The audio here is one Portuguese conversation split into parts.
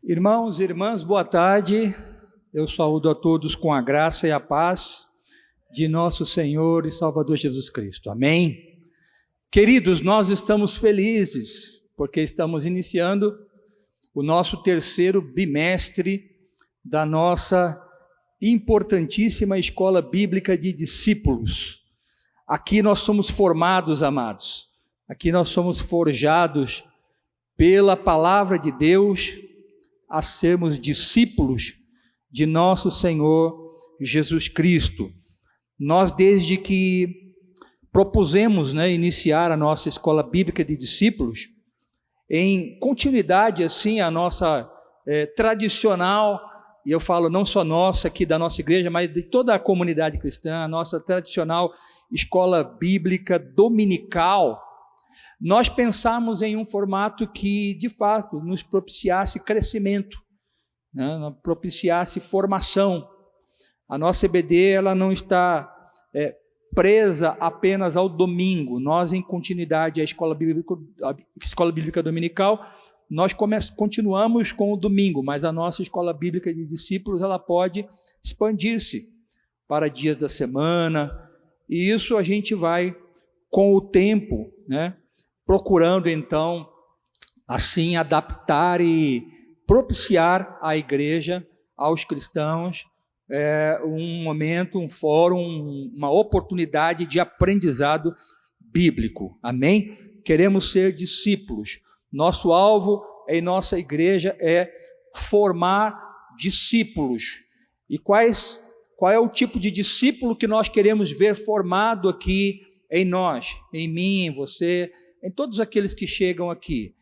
Irmãos e irmãs, boa tarde. Eu saúdo a todos com a graça e a paz de nosso Senhor e Salvador Jesus Cristo. Amém? Queridos, nós estamos felizes porque estamos iniciando o nosso terceiro bimestre da nossa importantíssima Escola Bíblica de Discípulos. Aqui nós somos formados, amados. Aqui nós somos forjados pela Palavra de Deus a sermos discípulos de nosso Senhor Jesus Cristo. Nós, desde que propusemos iniciar a nossa Escola Bíblica de Discípulos, em continuidade assim a nossa tradicional, e eu falo não só nossa aqui da nossa igreja, mas de toda a comunidade cristã, a nossa tradicional Escola Bíblica Dominical, nós pensamos em um formato que, de fato, nos propiciasse crescimento, propiciasse formação. A nossa EBD ela não está presa apenas ao domingo. Nós, em continuidade à Escola Bíblica Dominical, nós continuamos com o domingo, mas a nossa Escola Bíblica de Discípulos ela pode expandir-se para dias da semana, e isso a gente vai, com o tempo, procurando, então, assim, adaptar e propiciar à igreja, aos cristãos, um momento, um fórum, uma oportunidade de aprendizado bíblico. Amém? Queremos ser discípulos. Nosso alvo em nossa igreja é formar discípulos. E qual é o tipo de discípulo que nós queremos ver formado aqui em nós, em mim, em você, em todos aqueles que chegam aqui?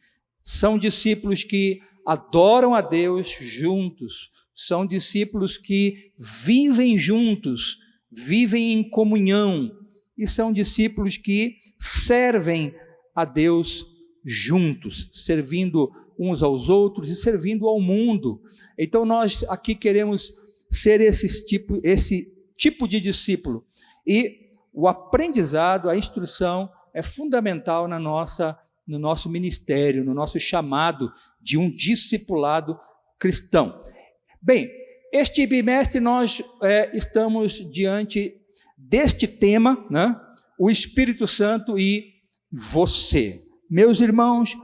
São discípulos que adoram a Deus juntos, são discípulos que vivem juntos, vivem em comunhão, e são discípulos que servem a Deus juntos, servindo uns aos outros e servindo ao mundo. Então nós aqui queremos ser esse tipo de discípulo, e o aprendizado, a instrução é fundamental no nosso ministério, no nosso chamado de um discipulado cristão. Bem, este bimestre nós estamos diante deste tema, o Espírito Santo e você. Meus irmãos,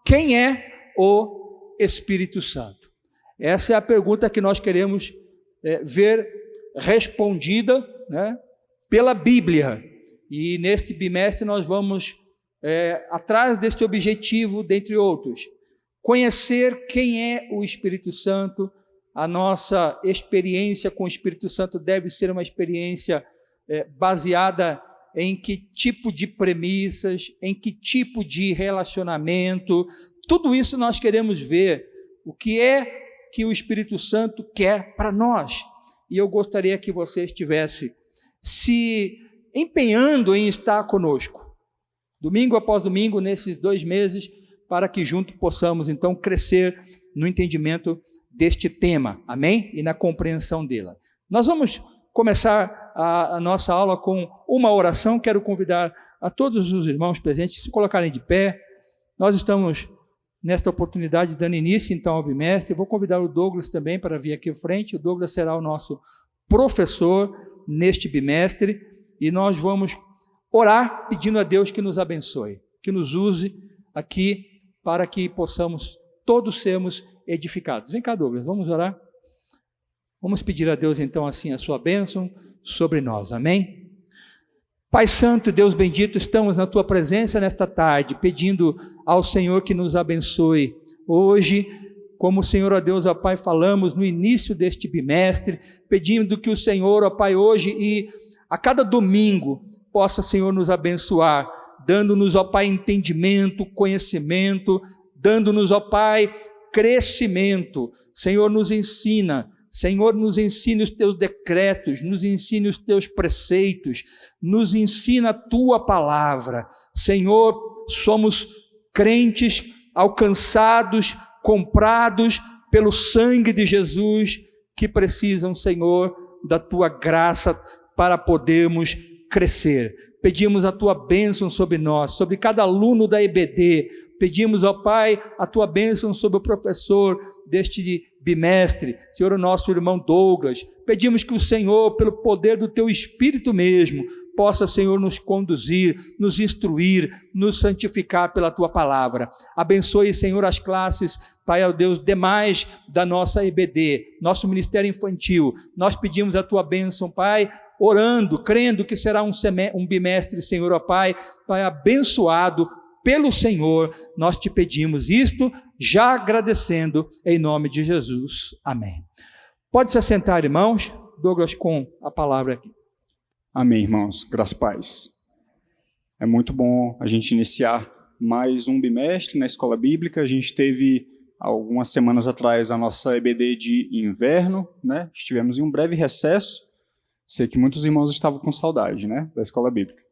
quem é o Espírito Santo? Essa é a pergunta que nós queremos ver respondida pela Bíblia. E neste bimestre nós vamos atrás deste objetivo, dentre outros, conhecer quem é o Espírito Santo. A nossa experiência com o Espírito Santo deve ser uma experiência baseada em que tipo de premissas, em que tipo de relacionamento. Tudo isso nós queremos ver, o que é que o Espírito Santo quer para nós. E eu gostaria que você estivesse se empenhando em estar conosco, domingo após domingo, nesses 2 meses, para que juntos possamos, então, crescer no entendimento deste tema, amém? E na compreensão dela. Nós vamos começar a nossa aula com uma oração. Quero convidar a todos os irmãos presentes a se colocarem de pé. Nós estamos, nesta oportunidade, dando início, então, ao bimestre. Vou convidar o Douglas também para vir aqui à frente. O Douglas será o nosso professor neste bimestre, e nós vamos orar pedindo a Deus que nos abençoe, que nos use aqui para que possamos todos sermos edificados. Vem cá, Douglas, vamos orar? Vamos pedir a Deus então assim a sua bênção sobre nós, amém? Pai Santo, Deus bendito, estamos na tua presença nesta tarde, pedindo ao Senhor que nos abençoe hoje, como o Senhor, ó Deus, ó Pai, falamos no início deste bimestre, pedindo que o Senhor, ó Pai, hoje e a cada domingo possa, Senhor, nos abençoar, dando-nos, ó Pai, entendimento, conhecimento, dando-nos, ó Pai, crescimento. Senhor, nos ensina os teus decretos, nos ensina os teus preceitos, nos ensina a tua palavra. Senhor, somos crentes alcançados, comprados pelo sangue de Jesus, que precisam, Senhor, da tua graça para podermos crescer. Pedimos a tua bênção sobre nós, sobre cada aluno da EBD. Pedimos, ó Pai, a tua bênção sobre o professor deste bimestre, Senhor, o nosso irmão Douglas. Pedimos que o Senhor, pelo poder do Teu Espírito mesmo, possa, Senhor, nos conduzir, nos instruir, nos santificar pela Tua palavra. Abençoe, Senhor, as classes, Pai, ó Deus, demais da nossa EBD, nosso Ministério Infantil. Nós pedimos a Tua bênção, Pai, orando, crendo que será um bimestre, Senhor, ó Pai, abençoado pelo Senhor. Nós te pedimos isto, já agradecendo em nome de Jesus. Amém. Pode se assentar, irmãos. Douglas com a palavra aqui. Amém, irmãos. Graças e paz. É muito bom a gente iniciar mais um bimestre na Escola Bíblica. A gente teve, algumas semanas atrás, a nossa EBD de inverno, né? Estivemos em um breve recesso. Sei que muitos irmãos estavam com saudade, né, da Escola Bíblica.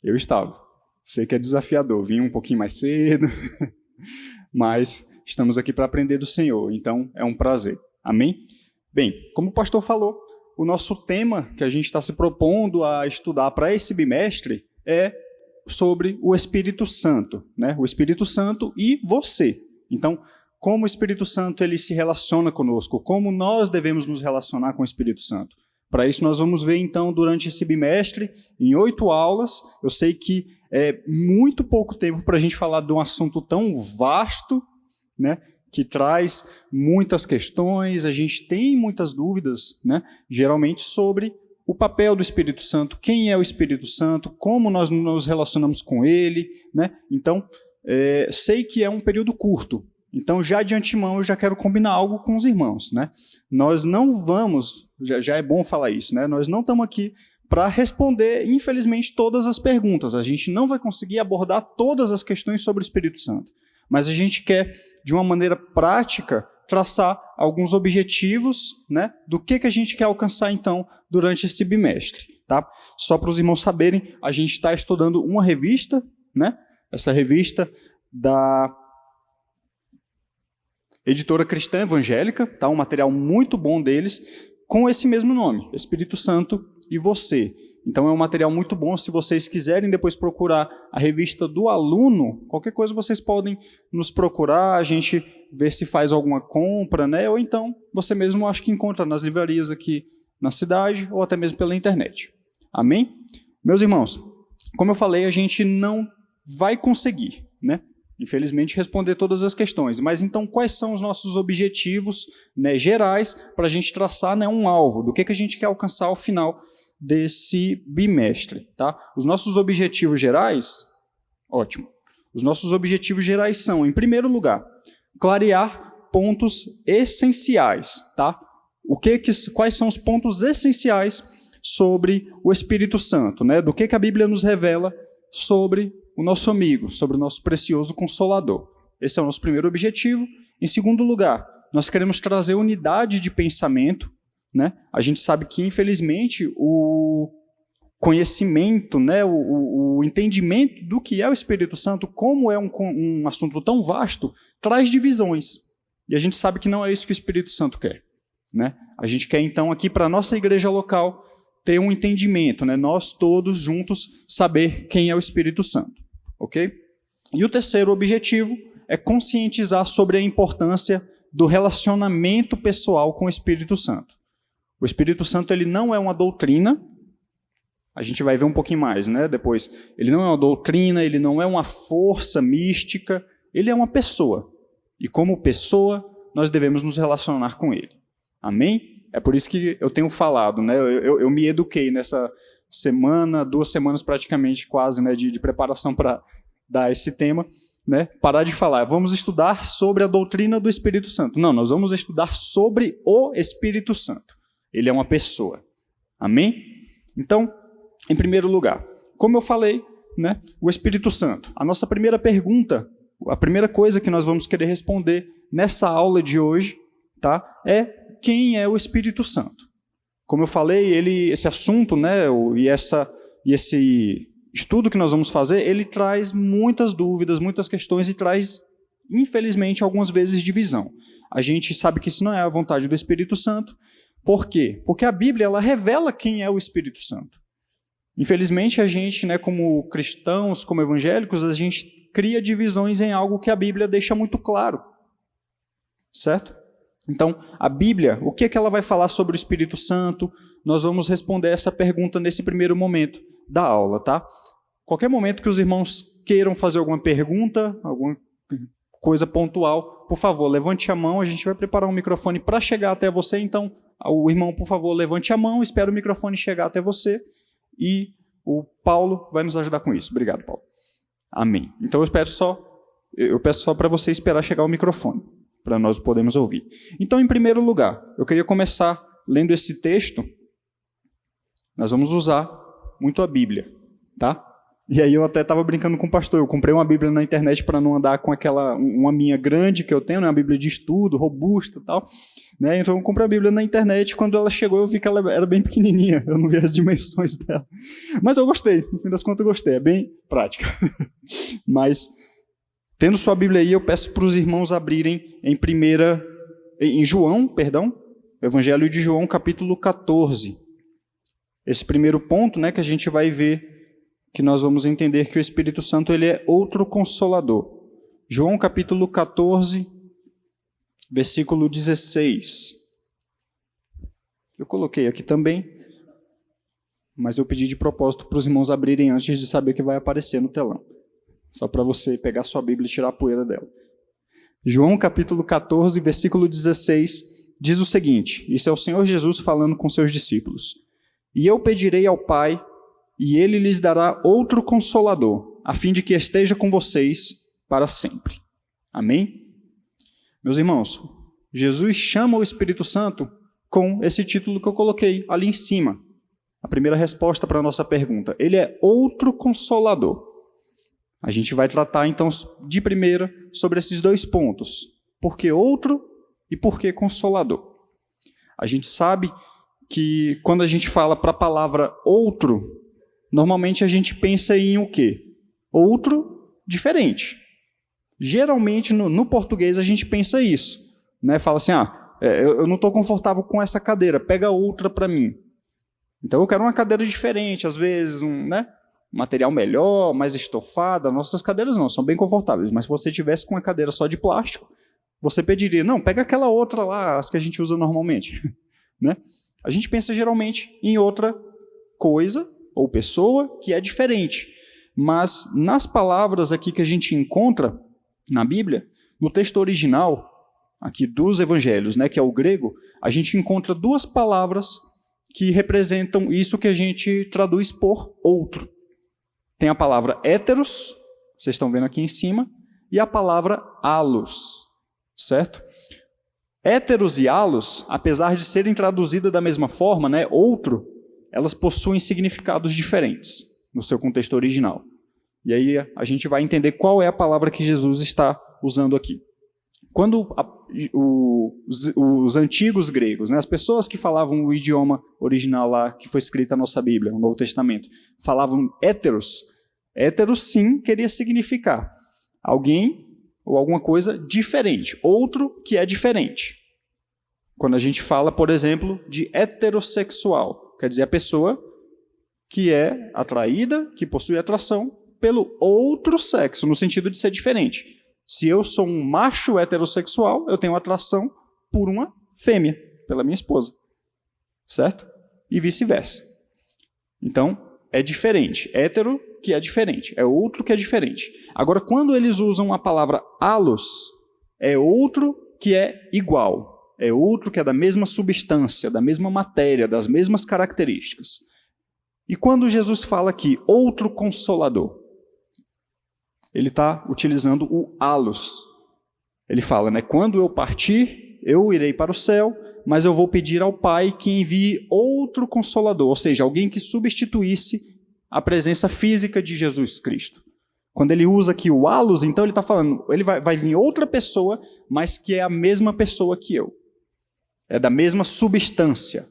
Eu estava. Sei que é desafiador. Vim um pouquinho mais cedo, mas estamos aqui para aprender do Senhor. Então, é um prazer. Amém? Bem, como o pastor falou, o nosso tema que a gente está se propondo a estudar para esse bimestre é sobre o Espírito Santo, né? O Espírito Santo e você. Então, como o Espírito Santo ele se relaciona conosco, como nós devemos nos relacionar com o Espírito Santo. Para isso, nós vamos ver, então, durante esse bimestre, em 8 aulas. Eu sei que é muito pouco tempo para a gente falar de um assunto tão vasto, né? Que traz muitas questões, a gente tem muitas dúvidas, né, geralmente sobre o papel do Espírito Santo, quem é o Espírito Santo, como nós nos relacionamos com ele, né? Então, sei que é um período curto, então já de antemão eu já quero combinar algo com os irmãos, né? Nós não vamos, já é bom falar isso, né? Nós não estamos aqui para responder, infelizmente, todas as perguntas, a gente não vai conseguir abordar todas as questões sobre o Espírito Santo, mas a gente quer, de uma maneira prática, traçar alguns objetivos, né, do que a gente quer alcançar, então, durante esse bimestre. Tá? Só para os irmãos saberem, a gente está estudando uma revista, né, essa revista da Editora Cristã Evangélica, tá, um material muito bom deles, com esse mesmo nome, Espírito Santo e Você. Então é um material muito bom. Se vocês quiserem depois procurar a revista do aluno, qualquer coisa vocês podem nos procurar, a gente ver se faz alguma compra, né? Ou então você mesmo acho que encontra nas livrarias aqui na cidade ou até mesmo pela internet. Amém? Meus irmãos, como eu falei, a gente não vai conseguir, né, infelizmente, responder todas as questões. Mas então quais são os nossos objetivos, né, gerais para a gente traçar, né, um alvo do que a gente quer alcançar ao final desse bimestre, tá? Os nossos objetivos gerais, ótimo. Os nossos objetivos gerais são, em primeiro lugar, clarear pontos essenciais, tá? Quais são os pontos essenciais sobre o Espírito Santo, né? Do que a Bíblia nos revela sobre o nosso amigo, sobre o nosso precioso Consolador. Esse é o nosso primeiro objetivo. Em segundo lugar, nós queremos trazer unidade de pensamento, né? A gente sabe que, infelizmente, o conhecimento, né, o entendimento do que é o Espírito Santo, como é um assunto tão vasto, traz divisões. E a gente sabe que não é isso que o Espírito Santo quer, né? A gente quer, então, aqui para a nossa igreja local, ter um entendimento, né? Nós todos juntos saber quem é o Espírito Santo, ok? E o terceiro objetivo é conscientizar sobre a importância do relacionamento pessoal com o Espírito Santo. O Espírito Santo ele não é uma doutrina, a gente vai ver um pouquinho mais, né, depois. Ele não é uma doutrina, ele não é uma força mística, ele é uma pessoa. E como pessoa, nós devemos nos relacionar com ele. Amém? É por isso que eu tenho falado, né, eu me eduquei nessa semana, 2 semanas praticamente quase, né, de preparação para dar esse tema, né, parar de falar, vamos estudar sobre a doutrina do Espírito Santo. Não, nós vamos estudar sobre o Espírito Santo. Ele é uma pessoa. Amém? Então, em primeiro lugar, como eu falei, né, o Espírito Santo. A nossa primeira pergunta, a primeira coisa que nós vamos querer responder nessa aula de hoje, tá, é quem é o Espírito Santo. Como eu falei, esse assunto, né, e esse estudo que nós vamos fazer, ele traz muitas dúvidas, muitas questões e traz, infelizmente, algumas vezes divisão. A gente sabe que isso não é a vontade do Espírito Santo. Por quê? Porque a Bíblia ela revela quem é o Espírito Santo. Infelizmente, a gente, né, como cristãos, como evangélicos, a gente cria divisões em algo que a Bíblia deixa muito claro. Certo? Então, a Bíblia, o que é que ela vai falar sobre o Espírito Santo? Nós vamos responder essa pergunta nesse primeiro momento da aula, tá? Qualquer momento que os irmãos queiram fazer alguma pergunta, alguma coisa pontual, por favor, levante a mão, a gente vai preparar um microfone para chegar até você, então, o irmão, por favor, levante a mão, espera o microfone chegar até você, e o Paulo vai nos ajudar com isso. Obrigado, Paulo. Amém. Então, eu peço só para você esperar chegar o microfone, para nós podermos ouvir. Então, em primeiro lugar, eu queria começar lendo esse texto. Nós vamos usar muito a Bíblia, tá? E aí eu até estava brincando com o pastor, eu comprei uma Bíblia na internet para não andar com uma minha grande que eu tenho, né, uma Bíblia de estudo, robusta e tal, né? Então eu comprei a Bíblia na internet, quando ela chegou eu vi que ela era bem pequenininha, eu não vi as dimensões dela. Mas eu gostei, no fim das contas eu gostei, é bem prática. Mas, tendo sua Bíblia aí, eu peço para os irmãos abrirem em João, Evangelho de João, capítulo 14. Esse primeiro ponto, né, que a gente vai ver, que nós vamos entender que o Espírito Santo ele é outro consolador. João capítulo 14, versículo 16. Eu coloquei aqui também, mas eu pedi de propósito para os irmãos abrirem antes de saber que vai aparecer no telão. Só para você pegar sua Bíblia e tirar a poeira dela. João capítulo 14, versículo 16, diz o seguinte, isso é o Senhor Jesus falando com seus discípulos. E eu pedirei ao Pai, e ele lhes dará outro consolador, a fim de que esteja com vocês para sempre. Amém? Meus irmãos, Jesus chama o Espírito Santo com esse título que eu coloquei ali em cima. A primeira resposta para a nossa pergunta. Ele é outro consolador. A gente vai tratar, então, de primeira sobre esses dois pontos. Por que outro e por que consolador? A gente sabe que quando a gente fala para a palavra outro, normalmente a gente pensa em o quê? Outro diferente. Geralmente, no português, a gente pensa isso. Né? Fala assim, eu não estou confortável com essa cadeira, pega outra para mim. Então, eu quero uma cadeira diferente, às vezes, um material melhor, mais estofada. Nossas cadeiras não, são bem confortáveis. Mas se você tivesse com uma cadeira só de plástico, você pediria, não, pega aquela outra lá, as que a gente usa normalmente. Né? A gente pensa geralmente em outra coisa ou pessoa que é diferente. Mas nas palavras aqui que a gente encontra na Bíblia, no texto original aqui dos evangelhos, né, que é o grego, a gente encontra duas palavras que representam isso que a gente traduz por outro. Tem a palavra héteros, vocês estão vendo aqui em cima, e a palavra allos, certo? Héteros e allos, apesar de serem traduzidas da mesma forma, né, outro, elas possuem significados diferentes no seu contexto original. E aí a gente vai entender qual é a palavra que Jesus está usando aqui. Quando os antigos gregos, né, as pessoas que falavam o idioma original lá, que foi escrita na nossa Bíblia, no Novo Testamento, falavam héteros, héteros sim queria significar alguém ou alguma coisa diferente, outro que é diferente. Quando a gente fala, por exemplo, de heterossexual, quer dizer a pessoa que é atraída, que possui atração pelo outro sexo, no sentido de ser diferente. Se eu sou um macho heterossexual, eu tenho atração por uma fêmea, pela minha esposa. Certo? E vice-versa. Então, é diferente. Hétero que é diferente. É outro que é diferente. Agora, quando eles usam a palavra allos, é outro que é igual. É outro que é da mesma substância, da mesma matéria, das mesmas características. E quando Jesus fala aqui, outro consolador, ele está utilizando o allos. Ele fala, né, quando eu partir, eu irei para o céu, mas eu vou pedir ao Pai que envie outro consolador, ou seja, alguém que substituísse a presença física de Jesus Cristo. Quando ele usa aqui o allos, então ele está falando, ele vai vir outra pessoa, mas que é a mesma pessoa que eu. É da mesma substância.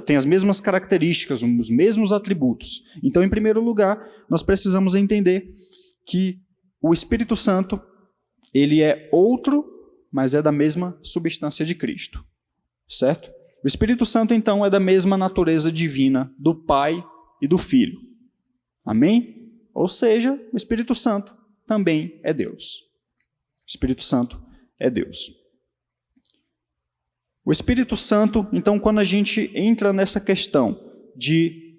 Tem as mesmas características, os mesmos atributos. Então, em primeiro lugar, nós precisamos entender que o Espírito Santo, ele é outro, mas é da mesma substância de Cristo. Certo? O Espírito Santo, então, é da mesma natureza divina do Pai e do Filho. Amém? Ou seja, o Espírito Santo também é Deus. O Espírito Santo é Deus. O Espírito Santo, então, quando a gente entra nessa questão de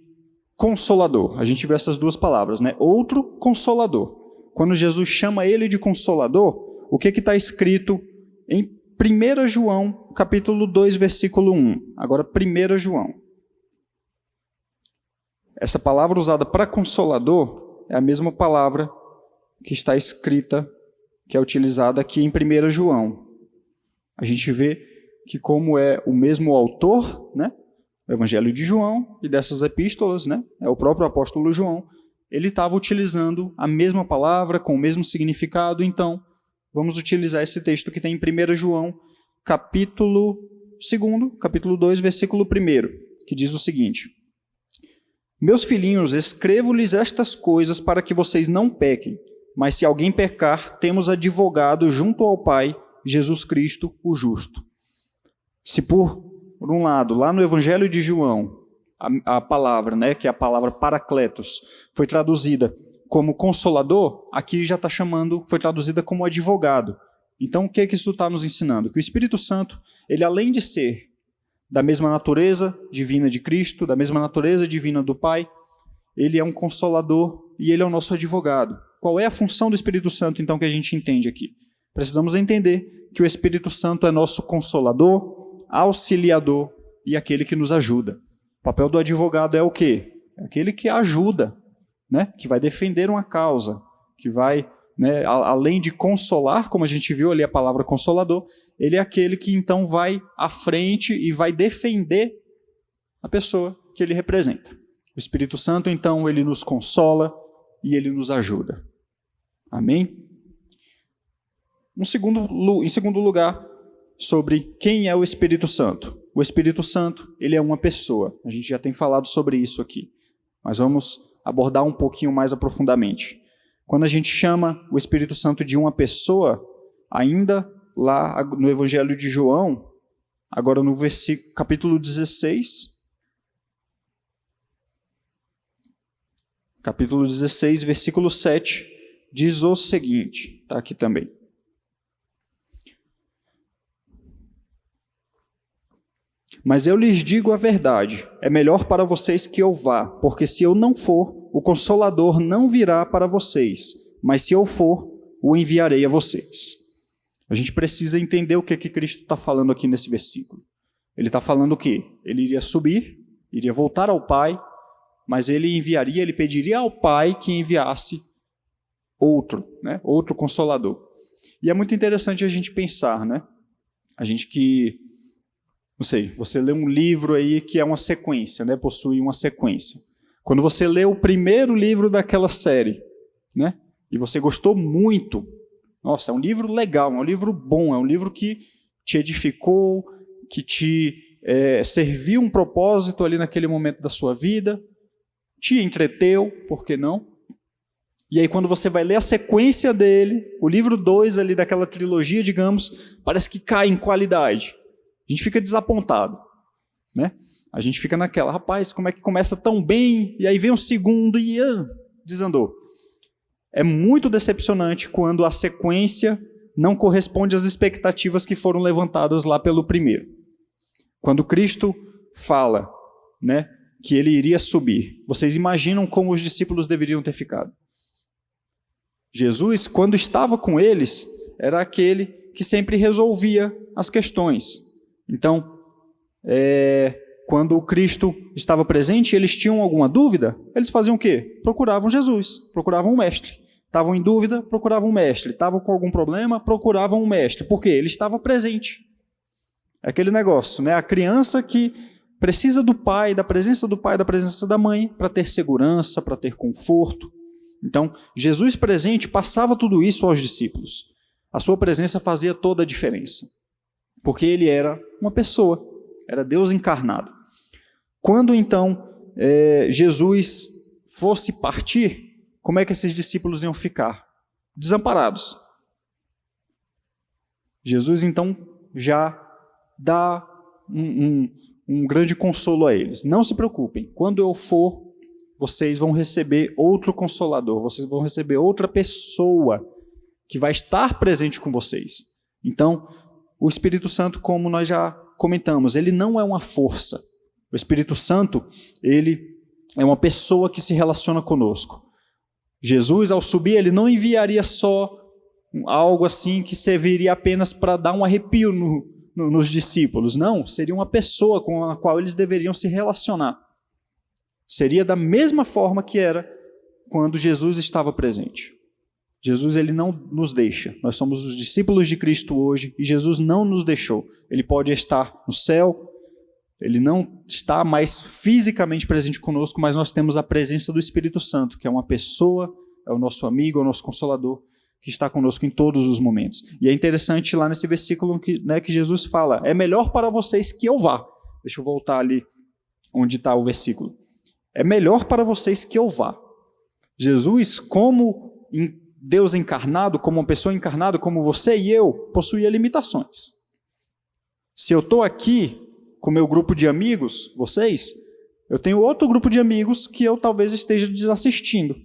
consolador, a gente vê essas duas palavras, né? Outro consolador. Quando Jesus chama ele de consolador, o que está escrito em 1 João, capítulo 2, versículo 1. Agora, 1 João. Essa palavra usada para consolador é a mesma palavra que está escrita, que é utilizada aqui em 1 João. A gente vê que como é o mesmo autor, né, o Evangelho de João e dessas epístolas, né, é o próprio apóstolo João, ele estava utilizando a mesma palavra, com o mesmo significado. Então, vamos utilizar esse texto que tem em 1 João, capítulo 2, capítulo 2, versículo 1, que diz o seguinte: Meus filhinhos, escrevo-lhes estas coisas para que vocês não pequem, mas se alguém pecar, temos advogado junto ao Pai, Jesus Cristo, o justo. Se por um lado, lá no Evangelho de João, a palavra, né, que é a palavra paracletos, foi traduzida como consolador, aqui já está chamando, foi traduzida como advogado. Então, o que isso está nos ensinando? Que o Espírito Santo, ele além de ser da mesma natureza divina de Cristo, da mesma natureza divina do Pai, ele é um consolador e ele é o nosso advogado. Qual é a função do Espírito Santo, então, que a gente entende aqui? Precisamos entender que o Espírito Santo é nosso consolador, auxiliador e aquele que nos ajuda. O papel do advogado é o quê? É aquele que ajuda, né? Que vai defender uma causa, que vai, né, além de consolar, como a gente viu ali a palavra consolador, ele é aquele que então vai à frente e vai defender a pessoa que ele representa. O Espírito Santo, então, ele nos consola e ele nos ajuda. Amém? Em segundo lugar, sobre quem é o Espírito Santo. O Espírito Santo, ele é uma pessoa. A gente já tem falado sobre isso aqui, mas vamos abordar um pouquinho mais aprofundadamente. Quando a gente chama o Espírito Santo de uma pessoa, ainda lá no Evangelho de João, agora no capítulo 16, versículo 7, diz o seguinte, está aqui também. Mas eu lhes digo a verdade, é melhor para vocês que eu vá, porque se eu não for, o Consolador não virá para vocês, mas se eu for, o enviarei a vocês. A gente precisa entender o que Cristo está falando aqui nesse versículo. Ele está falando o quê? Ele iria subir, iria voltar ao Pai, mas ele pediria ao Pai que enviasse outro, né? Outro Consolador. E é muito interessante a gente pensar, né? A gente que, não sei, você lê um livro aí que é uma sequência, né? Possui uma sequência. Quando você lê o primeiro livro daquela série, né? E você gostou muito, nossa, é um livro legal, é um livro bom, é um livro que te edificou, que te serviu um propósito ali naquele momento da sua vida, te entreteu, por que não? E aí quando você vai ler a sequência dele, o livro 2 ali daquela trilogia, digamos, parece que cai em qualidade. A gente fica desapontado, né? A gente fica naquela, rapaz, como é que começa tão bem, e aí vem o segundo e desandou. É muito decepcionante quando a sequência não corresponde às expectativas que foram levantadas lá pelo primeiro. Quando Cristo fala, né, que ele iria subir, vocês imaginam como os discípulos deveriam ter ficado? Jesus, quando estava com eles, era aquele que sempre resolvia as questões. Então, quando o Cristo estava presente e eles tinham alguma dúvida, eles faziam o quê? Procuravam Jesus, procuravam um mestre. Estavam em dúvida, procuravam um mestre. Estavam com algum problema, procuravam um mestre. Por quê? Ele estava presente. É aquele negócio, né? A criança que precisa do pai, da presença da mãe, para ter segurança, para ter conforto. Então, Jesus presente passava tudo isso aos discípulos. A sua presença fazia toda a diferença. Porque ele era uma pessoa, era Deus encarnado. Quando então Jesus fosse partir, como é que esses discípulos iam ficar? Desamparados. Jesus então já dá um grande consolo a eles. Não se preocupem, quando eu for, vocês vão receber outro Consolador, vocês vão receber outra pessoa que vai estar presente com vocês. Então, o Espírito Santo, como nós já comentamos, ele não é uma força. O Espírito Santo, ele é uma pessoa que se relaciona conosco. Jesus, ao subir, ele não enviaria só algo assim que serviria apenas para dar um arrepio nos discípulos. Não, seria uma pessoa com a qual eles deveriam se relacionar. Seria da mesma forma que era quando Jesus estava presente. Jesus, ele não nos deixa. Nós somos os discípulos de Cristo hoje e Jesus não nos deixou. Ele pode estar no céu, ele não está mais fisicamente presente conosco, mas nós temos a presença do Espírito Santo, que é uma pessoa, é o nosso amigo, é o nosso consolador, que está conosco em todos os momentos. E é interessante lá nesse versículo que Jesus fala, é melhor para vocês que eu vá. Deixa eu voltar ali onde está o versículo. É melhor para vocês que eu vá. Jesus, como Deus encarnado, como uma pessoa encarnada, como você e eu, possuía limitações. Se eu estou aqui com meu grupo de amigos, vocês, eu tenho outro grupo de amigos que eu talvez esteja desassistindo.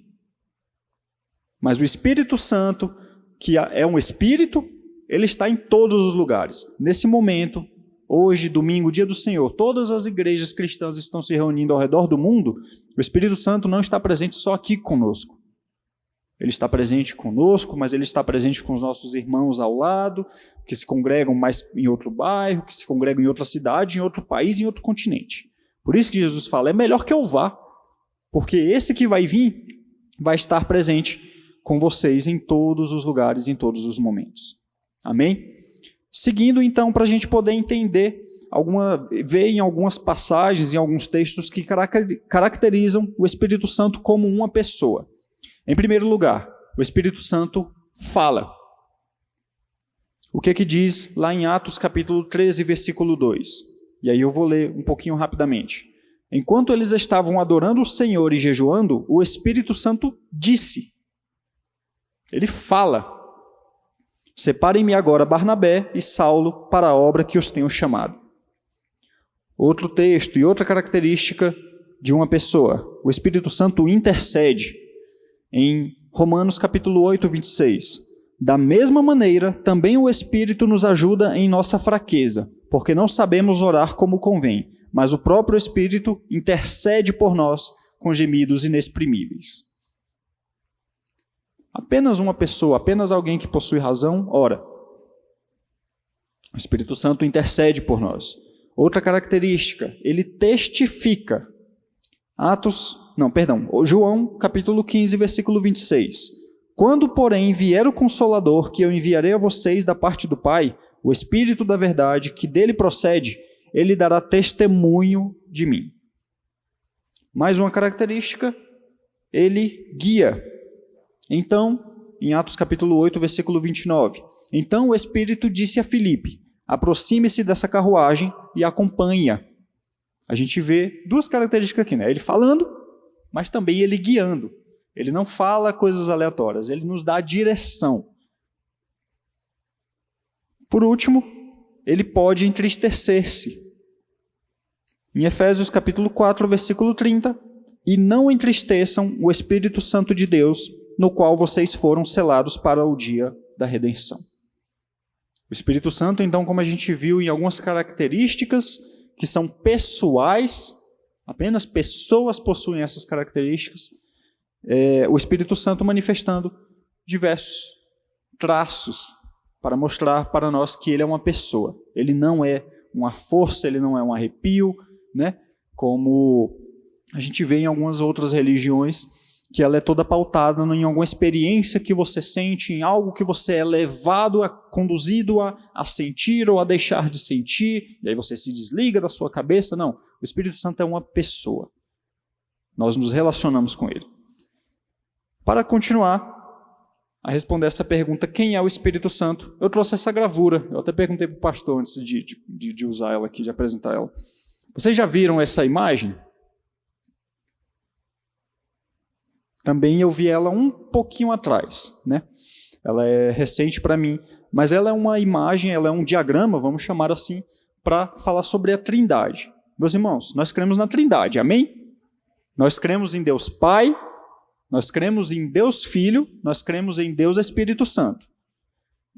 Mas o Espírito Santo, que é um Espírito, ele está em todos os lugares. Nesse momento, hoje, domingo, dia do Senhor, todas as igrejas cristãs estão se reunindo ao redor do mundo, o Espírito Santo não está presente só aqui conosco. Ele está presente conosco, mas ele está presente com os nossos irmãos ao lado, que se congregam mais em outro bairro, que se congregam em outra cidade, em outro país, em outro continente. Por isso que Jesus fala, é melhor que eu vá, porque esse que vai vir vai estar presente com vocês em todos os lugares, em todos os momentos. Amém? Seguindo então, para a gente poder entender, ver em algumas passagens, em alguns textos que caracterizam o Espírito Santo como uma pessoa. Em primeiro lugar, o Espírito Santo fala. O que diz lá em Atos capítulo 13, versículo 2? E aí eu vou ler um pouquinho rapidamente. Enquanto eles estavam adorando o Senhor e jejuando, o Espírito Santo disse. Ele fala. Separem-me agora Barnabé e Saulo para a obra que os tenho chamado. Outro texto e outra característica de uma pessoa. O Espírito Santo intercede. Em Romanos capítulo 8, 26. Da mesma maneira, também o Espírito nos ajuda em nossa fraqueza, porque não sabemos orar como convém, mas o próprio Espírito intercede por nós com gemidos inexprimíveis. Apenas uma pessoa, apenas alguém que possui razão, ora. O Espírito Santo intercede por nós. Outra característica, ele testifica. João capítulo 15, versículo 26. Quando, porém, vier o Consolador, que eu enviarei a vocês da parte do Pai, o Espírito da verdade, que dele procede, ele dará testemunho de mim. Mais uma característica, ele guia. Então, em Atos capítulo 8, versículo 29, então o Espírito disse a Filipe, aproxime-se dessa carruagem e acompanhe-a. A gente vê duas características aqui, né? Ele falando, mas também ele guiando. Ele não fala coisas aleatórias, ele nos dá direção. Por último, ele pode entristecer-se. Em Efésios capítulo 4, versículo 30, e não entristeçam o Espírito Santo de Deus, no qual vocês foram selados para o dia da redenção. O Espírito Santo, então, como a gente viu em algumas características que são pessoais, apenas pessoas possuem essas características, o Espírito Santo manifestando diversos traços para mostrar para nós que ele é uma pessoa. Ele não é uma força, ele não é um arrepio, né? Como a gente vê em algumas outras religiões, que ela é toda pautada em alguma experiência que você sente, em algo que você é levado, conduzido a sentir ou a deixar de sentir, e aí você se desliga da sua cabeça. Não, o Espírito Santo é uma pessoa. Nós nos relacionamos com ele. Para continuar a responder essa pergunta, quem é o Espírito Santo? Eu trouxe essa gravura, eu até perguntei para o pastor antes de usar ela aqui, de apresentar ela. Vocês já viram essa imagem? Também eu vi ela um pouquinho atrás, né? Ela é recente para mim, mas ela é uma imagem, ela é um diagrama, vamos chamar assim, para falar sobre a Trindade. Meus irmãos, nós cremos na Trindade, amém? Nós cremos em Deus Pai, nós cremos em Deus Filho, nós cremos em Deus Espírito Santo.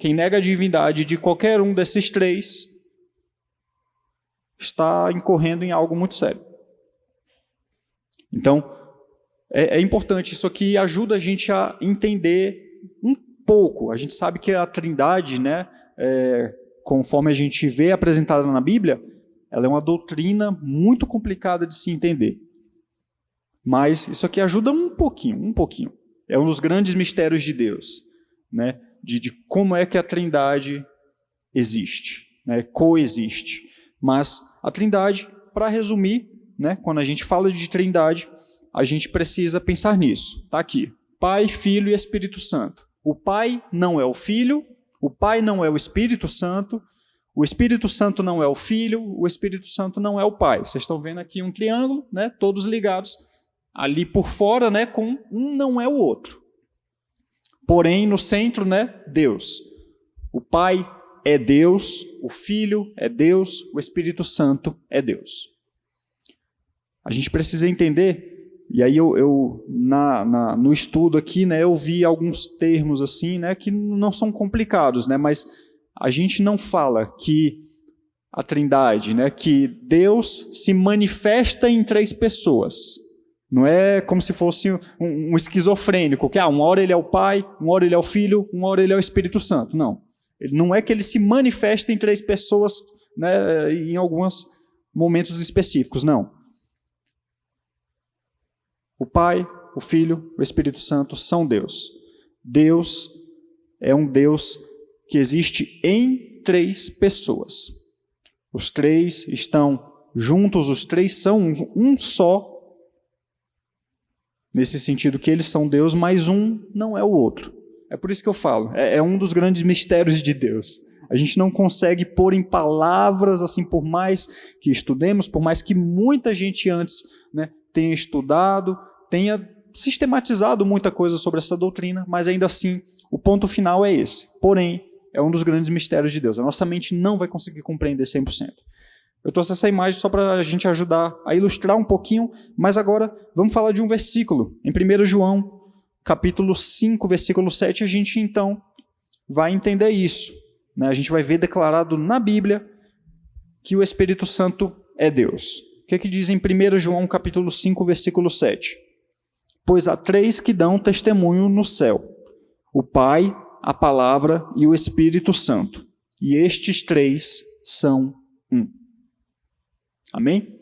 Quem nega a divindade de qualquer um desses três está incorrendo em algo muito sério. Então, é importante, isso aqui ajuda a gente a entender um pouco. A gente sabe que a Trindade, né, conforme a gente vê apresentada na Bíblia, ela é uma doutrina muito complicada de se entender. Mas isso aqui ajuda um pouquinho. É um dos grandes mistérios de Deus, né, de como é que a Trindade existe, né, coexiste. Mas a Trindade, para resumir, né, quando a gente fala de Trindade, a gente precisa pensar nisso. Está aqui: Pai, Filho e Espírito Santo. O Pai não é o Filho, o Pai não é o Espírito Santo Santo não é o Filho, o Espírito Santo não é o Pai. Vocês estão vendo aqui um triângulo, né, todos ligados ali por fora, né, com um não é o outro. Porém, no centro, né, Deus. O Pai é Deus, o Filho é Deus, o Espírito Santo é Deus. A gente precisa entender. E aí no estudo aqui, né, eu vi alguns termos assim, né, que não são complicados, né, mas a gente não fala que a Trindade, né, que Deus se manifesta em 3 pessoas. Não é como se fosse um esquizofrênico, que uma hora ele é o Pai, uma hora ele é o Filho, uma hora ele é o Espírito Santo. Não. Não é que ele se manifesta em 3 pessoas, né, em alguns momentos específicos, não. O Pai, o Filho, o Espírito Santo são Deus. Deus é um Deus que existe em 3 pessoas. Os 3 estão juntos, os 3 são um só, nesse sentido que eles são Deus, mas um não é o outro. É por isso que eu falo, é um dos grandes mistérios de Deus. A gente não consegue pôr em palavras, assim, por mais que estudemos, por mais que muita gente antes, né, tenha estudado, tenha sistematizado muita coisa sobre essa doutrina, mas ainda assim, o ponto final é esse. Porém, é um dos grandes mistérios de Deus. A nossa mente não vai conseguir compreender 100%. Eu trouxe essa imagem só para a gente ajudar a ilustrar um pouquinho, mas agora vamos falar de um versículo. Em 1 João, capítulo 5, versículo 7, a gente então vai entender isso, né? A gente vai ver declarado na Bíblia que o Espírito Santo é Deus. O que é que diz em 1 João, capítulo 5, versículo 7? Pois há 3 que dão testemunho no céu: o Pai, a Palavra e o Espírito Santo. E estes 3 são um. Amém?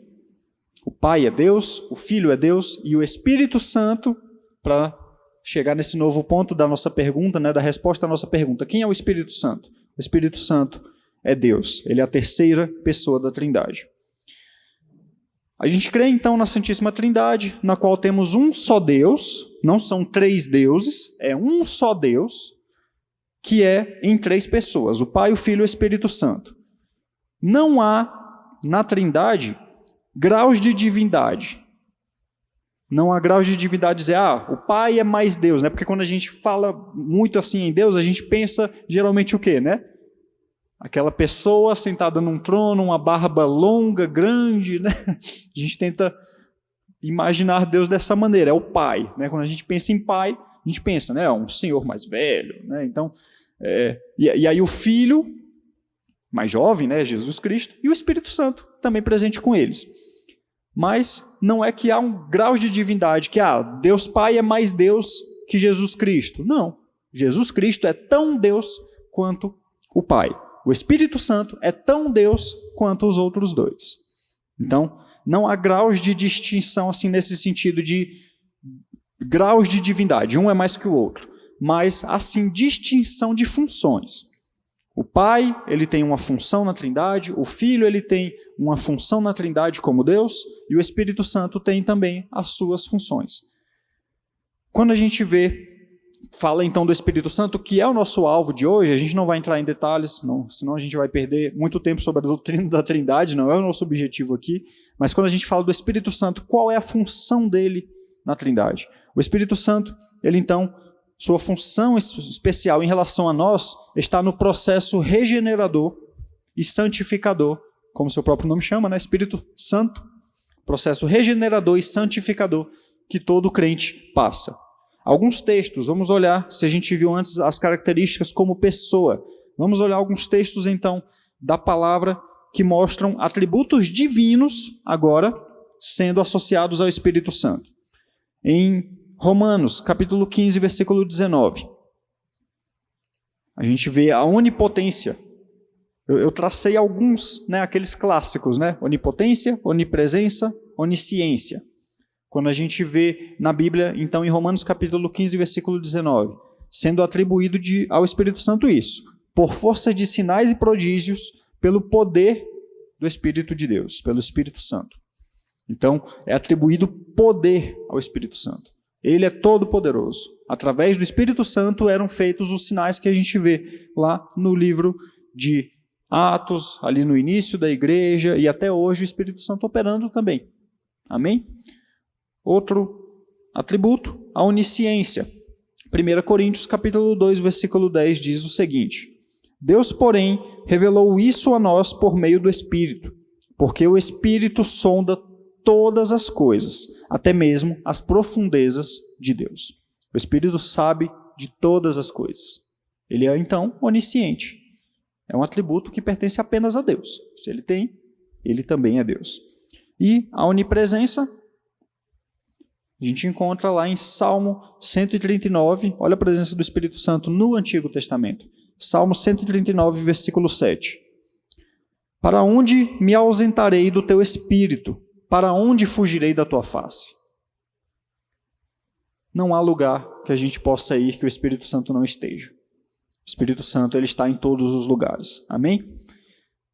O Pai é Deus, o Filho é Deus e o Espírito Santo, para chegar nesse novo ponto da nossa pergunta, né, da resposta à nossa pergunta. Quem é o Espírito Santo? O Espírito Santo é Deus. Ele é a 3ª pessoa da Trindade. A gente crê então na Santíssima Trindade, na qual temos um só Deus, não são 3 deuses, é um só Deus, que é em 3 pessoas, o Pai, o Filho e o Espírito Santo. Não há na Trindade graus de divindade. Não há graus de divindade dizer, o Pai é mais Deus, né? Porque quando a gente fala muito assim em Deus, a gente pensa geralmente o quê, né? Aquela pessoa sentada num trono, uma barba longa, grande, né? A gente tenta imaginar Deus dessa maneira, é o Pai, né? Quando a gente pensa em Pai, a gente pensa, né? Um senhor mais velho, né? Então, e aí o Filho mais jovem, né? Jesus Cristo, e o Espírito Santo também presente com eles. Mas não é que há um grau de divindade, que Deus Pai é mais Deus que Jesus Cristo. Não. Jesus Cristo é tão Deus quanto o Pai. O Espírito Santo é tão Deus quanto os outros 2. Então, não há graus de distinção assim nesse sentido de graus de divindade. Um é mais que o outro. Mas, assim, distinção de funções. O Pai, ele tem uma função na Trindade, o Filho, ele tem uma função na Trindade como Deus, e o Espírito Santo tem também as suas funções. Quando a gente fala então do Espírito Santo, que é o nosso alvo de hoje, a gente não vai entrar em detalhes, senão a gente vai perder muito tempo sobre a doutrina da Trindade, não é o nosso objetivo aqui, mas quando a gente fala do Espírito Santo, qual é a função dele na Trindade? O Espírito Santo, ele então, sua função especial em relação a nós está no processo regenerador e santificador, como seu próprio nome chama, né? Espírito Santo, processo regenerador e santificador que todo crente passa. Alguns textos, vamos olhar, se a gente viu antes as características como pessoa, vamos olhar alguns textos então da palavra que mostram atributos divinos agora sendo associados ao Espírito Santo. Em Romanos, capítulo 15, versículo 19, a gente vê a onipotência. Eu tracei alguns, aqueles clássicos, onipotência, onipresença, onisciência. Quando a gente vê na Bíblia, então em Romanos capítulo 15, versículo 19, sendo atribuído ao Espírito Santo isso, por força de sinais e prodígios, pelo poder do Espírito de Deus, pelo Espírito Santo. Então, é atribuído poder ao Espírito Santo. Ele é todo poderoso. Através do Espírito Santo eram feitos os sinais que a gente vê lá no livro de Atos, ali no início da igreja, e até hoje o Espírito Santo operando também. Amém? Outro atributo, a onisciência. 1 Coríntios capítulo 2, versículo 10 diz o seguinte: Deus, porém, revelou isso a nós por meio do Espírito, porque o Espírito sonda todas as coisas, até mesmo as profundezas de Deus. O Espírito sabe de todas as coisas. Ele é, então, onisciente. É um atributo que pertence apenas a Deus. Se ele tem, ele também é Deus. E a onipresença, a gente encontra lá em Salmo 139, olha a presença do Espírito Santo no Antigo Testamento. Salmo 139, versículo 7. Para onde me ausentarei do teu Espírito? Para onde fugirei da tua face? Não há lugar que a gente possa ir que o Espírito Santo não esteja. O Espírito Santo ele está em todos os lugares. Amém?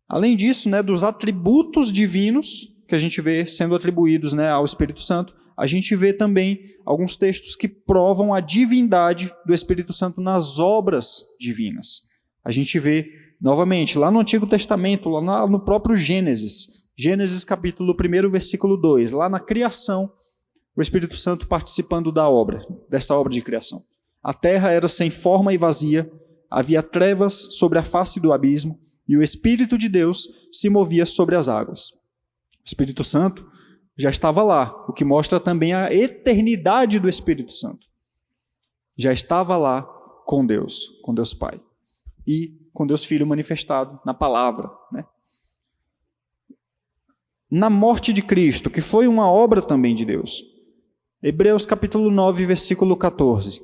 Além disso, dos atributos divinos que a gente vê sendo atribuídos ao Espírito Santo, a gente vê também alguns textos que provam a divindade do Espírito Santo nas obras divinas. A gente vê, novamente, lá no Antigo Testamento, lá no próprio Gênesis. Gênesis capítulo 1, versículo 2. Lá na criação, o Espírito Santo participando dessa obra de criação. A terra era sem forma e vazia, havia trevas sobre a face do abismo, e o Espírito de Deus se movia sobre as águas. O Espírito Santo já estava lá, o que mostra também a eternidade do Espírito Santo. Já estava lá com Deus Pai, e com Deus Filho manifestado na palavra. Na morte de Cristo, que foi uma obra também de Deus. Hebreus capítulo 9, versículo 14.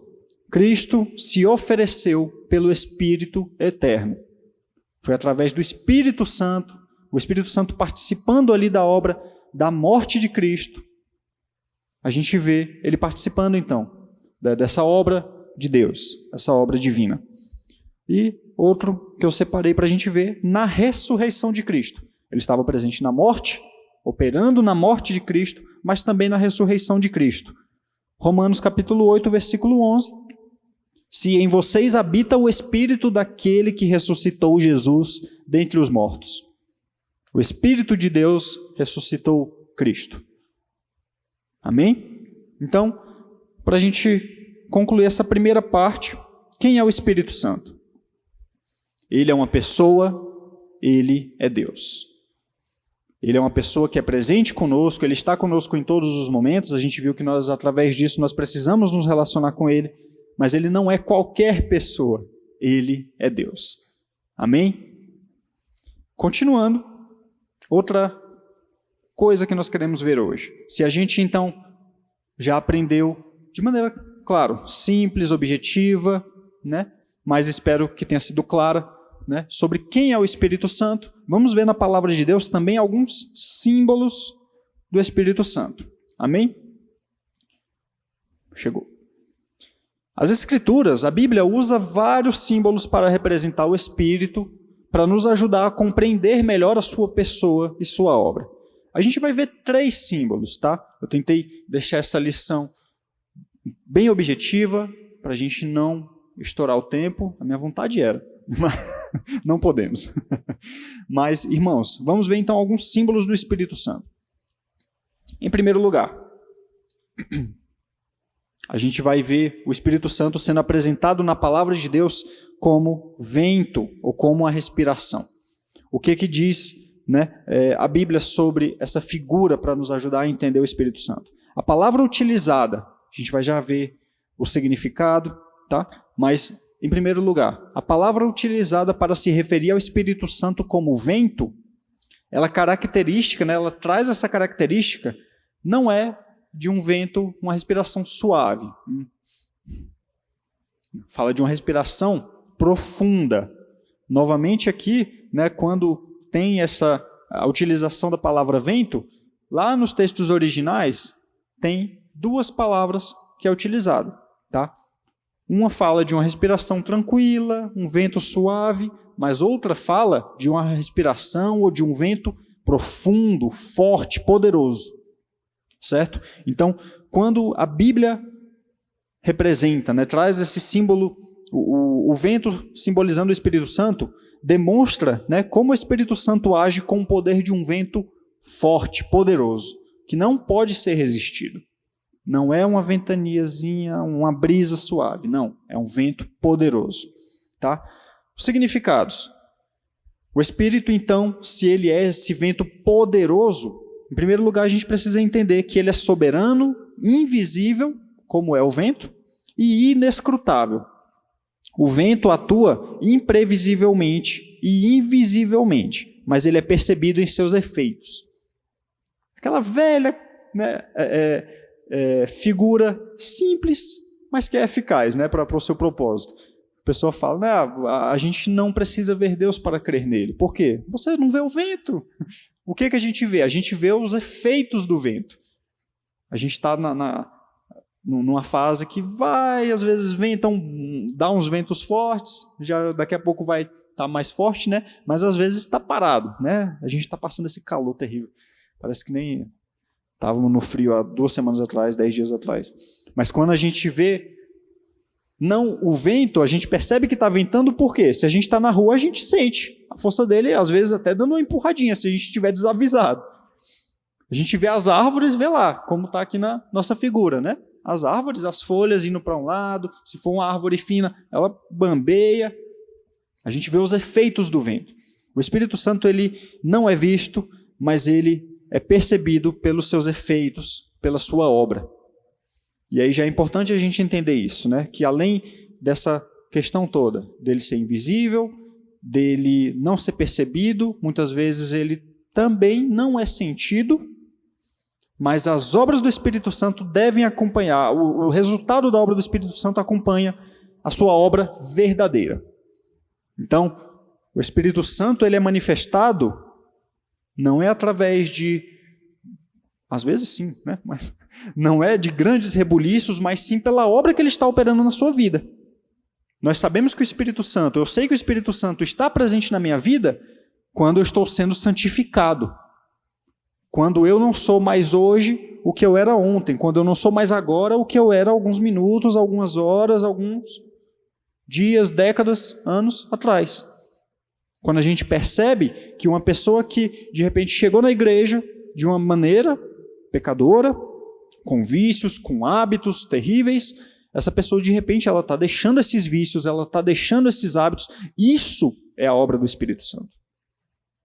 Cristo se ofereceu pelo Espírito eterno. Foi através do Espírito Santo, o Espírito Santo participando ali da obra da morte de Cristo. A gente vê ele participando então dessa obra de Deus, essa obra divina. E outro que eu separei para a gente ver, na ressurreição de Cristo. Ele estava presente na morte, operando na morte de Cristo, mas também na ressurreição de Cristo. Romanos capítulo 8, versículo 11. Se em vocês habita o Espírito daquele que ressuscitou Jesus dentre os mortos. O Espírito de Deus ressuscitou Cristo. Amém? Então, para a gente concluir essa primeira parte, quem é o Espírito Santo? Ele é uma pessoa, ele é Deus. Ele é uma pessoa que é presente conosco, ele está conosco em todos os momentos. A gente viu que através disso, nós precisamos nos relacionar com ele. Mas ele não é qualquer pessoa, ele é Deus. Amém? Continuando, outra coisa que nós queremos ver hoje. Se a gente, então, já aprendeu de maneira, claro, simples, objetiva, mas espero que tenha sido clara, sobre quem é o Espírito Santo, vamos ver na palavra de Deus também alguns símbolos do Espírito Santo. Amém? Chegou. As Escrituras, a Bíblia usa vários símbolos para representar o Espírito, para nos ajudar a compreender melhor a sua pessoa e sua obra. A gente vai ver 3 símbolos, tá? Eu tentei deixar essa lição bem objetiva, para a gente não estourar o tempo. A minha vontade era, mas não podemos. Mas, irmãos, vamos ver então alguns símbolos do Espírito Santo. Em primeiro lugar, a gente vai ver o Espírito Santo sendo apresentado na palavra de Deus como vento ou como a respiração. O que diz a Bíblia sobre essa figura para nos ajudar a entender o Espírito Santo? A palavra utilizada, a gente vai já ver o significado, tá? Mas, em primeiro lugar, a palavra utilizada para se referir ao Espírito Santo como vento ela característica, né, ela traz essa característica, não é de um vento, uma respiração suave. Fala de uma respiração profunda. Novamente aqui, né, quando tem a utilização da palavra vento, lá nos textos originais tem duas palavras que é utilizado, tá? Uma fala de uma respiração tranquila, um vento suave, mas outra fala de uma respiração ou de um vento profundo, forte, poderoso, certo? Então, quando a Bíblia representa, né, traz esse símbolo, o vento simbolizando o Espírito Santo, demonstra, né, como o Espírito Santo age com o poder de um vento forte, poderoso, que não pode ser resistido. Não é uma ventaniazinha, uma brisa suave, não, é um vento poderoso, tá? Os significados. O Espírito, então, se ele é esse vento poderoso, em primeiro lugar a gente precisa entender que ele é soberano, invisível, como é o vento, e inescrutável. O vento atua imprevisivelmente e invisivelmente, mas ele é percebido em seus efeitos. Aquela velha, né, figura simples, mas que é eficaz, né, para o seu propósito. A pessoa fala, né, a gente não precisa ver Deus para crer nele. Por quê? Você não vê o vento. O que a gente vê? A gente vê os efeitos do vento. A gente está numa fase que vai, às vezes dá uns ventos fortes, já daqui a pouco vai estar mais forte, né? Mas às vezes está parado, né? A gente está passando esse calor terrível. Parece que nem estávamos no frio há 2 semanas atrás, 10 dias atrás. Mas quando a gente vê o vento, a gente percebe que está ventando por quê? Se a gente está na rua, a gente sente a força dele, às vezes até dando uma empurradinha, se a gente estiver desavisado. A gente vê as árvores, vê lá, como está aqui na nossa figura, né? As árvores, as folhas indo para um lado, se for uma árvore fina, ela bambeia. A gente vê os efeitos do vento. O Espírito Santo, ele não é visto, mas ele é percebido pelos seus efeitos, pela sua obra. E aí já é importante a gente entender isso, né? Que além dessa questão toda, dele ser invisível, dele não ser percebido, muitas vezes ele também não é sentido, mas as obras do Espírito Santo devem acompanhar, o resultado da obra do Espírito Santo acompanha a sua obra verdadeira. Então, o Espírito Santo, ele é manifestado, não é através de, às vezes sim, né? Mas não é de grandes rebuliços, mas sim pela obra que ele está operando na sua vida. Nós sabemos que o Espírito Santo, eu sei que o Espírito Santo está presente na minha vida quando eu estou sendo santificado. Quando eu não sou mais hoje o que eu era ontem, quando eu não sou mais agora o que eu era alguns minutos, algumas horas, alguns dias, décadas, anos atrás. Quando a gente percebe que uma pessoa que de repente chegou na igreja de uma maneira pecadora, com vícios, com hábitos terríveis, essa pessoa de repente ela está deixando esses vícios, ela está deixando esses hábitos. Isso é a obra do Espírito Santo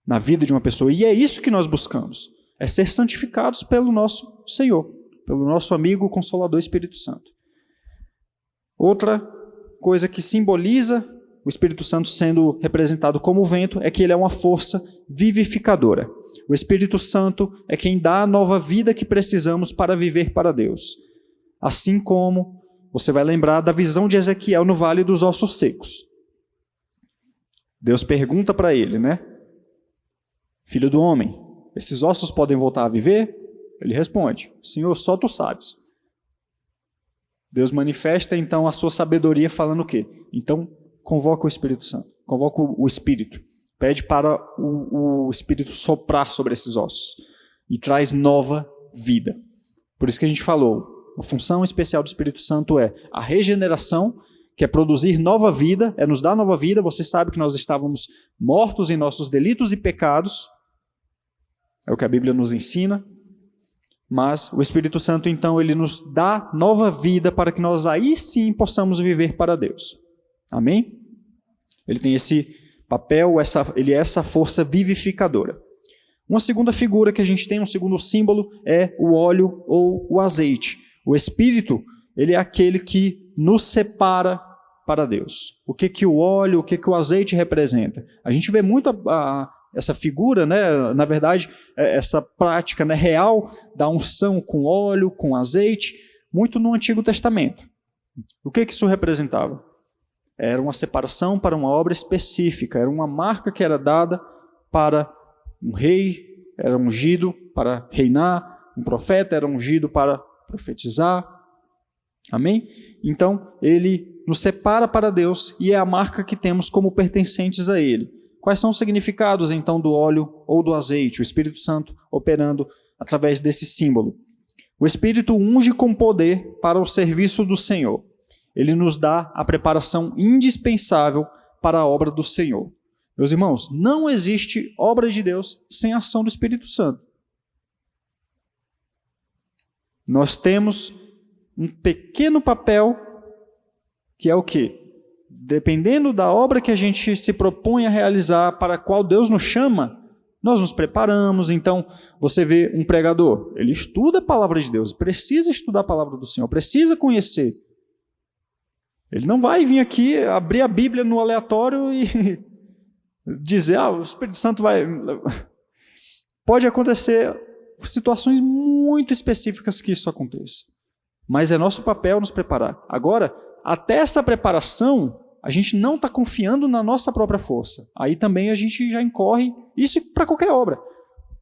na vida de uma pessoa, e é isso que nós buscamos. É ser santificados pelo nosso Senhor, pelo nosso amigo consolador Espírito Santo. Outra coisa que simboliza o Espírito Santo sendo representado como vento é que ele é uma força vivificadora. O Espírito Santo é quem dá a nova vida que precisamos para viver para Deus. Assim como você vai lembrar da visão de Ezequiel no Vale dos Ossos Secos. Deus pergunta para ele, né? Filho do homem, esses ossos podem voltar a viver? Ele responde, Senhor, só tu sabes. Deus manifesta então a sua sabedoria falando o quê? Então, convoca o Espírito Santo, convoca o Espírito, pede para o Espírito soprar sobre esses ossos e traz nova vida. Por isso que a gente falou, a função especial do Espírito Santo é a regeneração, que é produzir nova vida, é nos dar nova vida. Você sabe que nós estávamos mortos em nossos delitos e pecados, é o que a Bíblia nos ensina, mas o Espírito Santo, então, ele nos dá nova vida para que nós aí sim possamos viver para Deus. Amém? Ele tem esse papel, ele é essa força vivificadora. Uma segunda figura que a gente tem, um segundo símbolo, é o óleo ou o azeite. O Espírito, ele é aquele que nos separa para Deus. O que o óleo, o que o azeite representa? A gente vê muito essa figura, né, na verdade, essa prática, né, real da unção com óleo, com azeite, muito no Antigo Testamento. O que isso representava? Era uma separação para uma obra específica, era uma marca que era dada para um rei, era ungido para reinar, um profeta era ungido para profetizar. Amém? Então, ele nos separa para Deus e é a marca que temos como pertencentes a ele. Quais são os significados, então, do óleo ou do azeite, o Espírito Santo operando através desse símbolo? O Espírito unge com poder para o serviço do Senhor. Ele nos dá a preparação indispensável para a obra do Senhor. Meus irmãos, não existe obra de Deus sem a ação do Espírito Santo. Nós temos um pequeno papel, que é o quê? Dependendo da obra que a gente se propõe a realizar, para a qual Deus nos chama, nós nos preparamos. Então, você vê um pregador, ele estuda a palavra de Deus, precisa estudar a palavra do Senhor, precisa conhecer. Ele não vai vir aqui, abrir a Bíblia no aleatório e dizer, o Espírito Santo vai... Pode acontecer situações muito específicas que isso aconteça. Mas é nosso papel nos preparar. Agora, até essa preparação, a gente não está confiando na nossa própria força. Aí também a gente já incorre, isso para qualquer obra.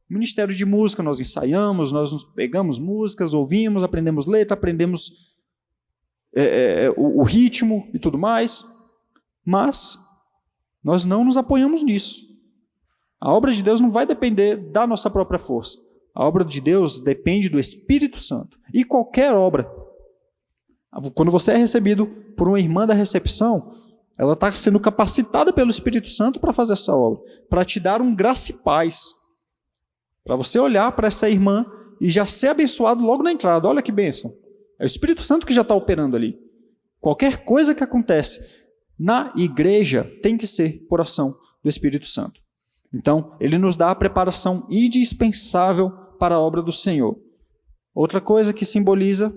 Ministério de música, nós ensaiamos, nós nos pegamos músicas, ouvimos, aprendemos letra, aprendemos o ritmo e tudo mais, mas nós não nos apoiamos nisso. A obra de Deus não vai depender da nossa própria força. A obra de Deus depende do Espírito Santo. E qualquer obra, quando você é recebido por uma irmã da recepção, ela está sendo capacitada pelo Espírito Santo para fazer essa obra, para te dar um graça e paz, para você olhar para essa irmã e já ser abençoado logo na entrada. Olha que bênção. É o Espírito Santo que já está operando ali. Qualquer coisa que acontece na igreja tem que ser por ação do Espírito Santo. Então, ele nos dá a preparação indispensável para a obra do Senhor. Outra coisa que simboliza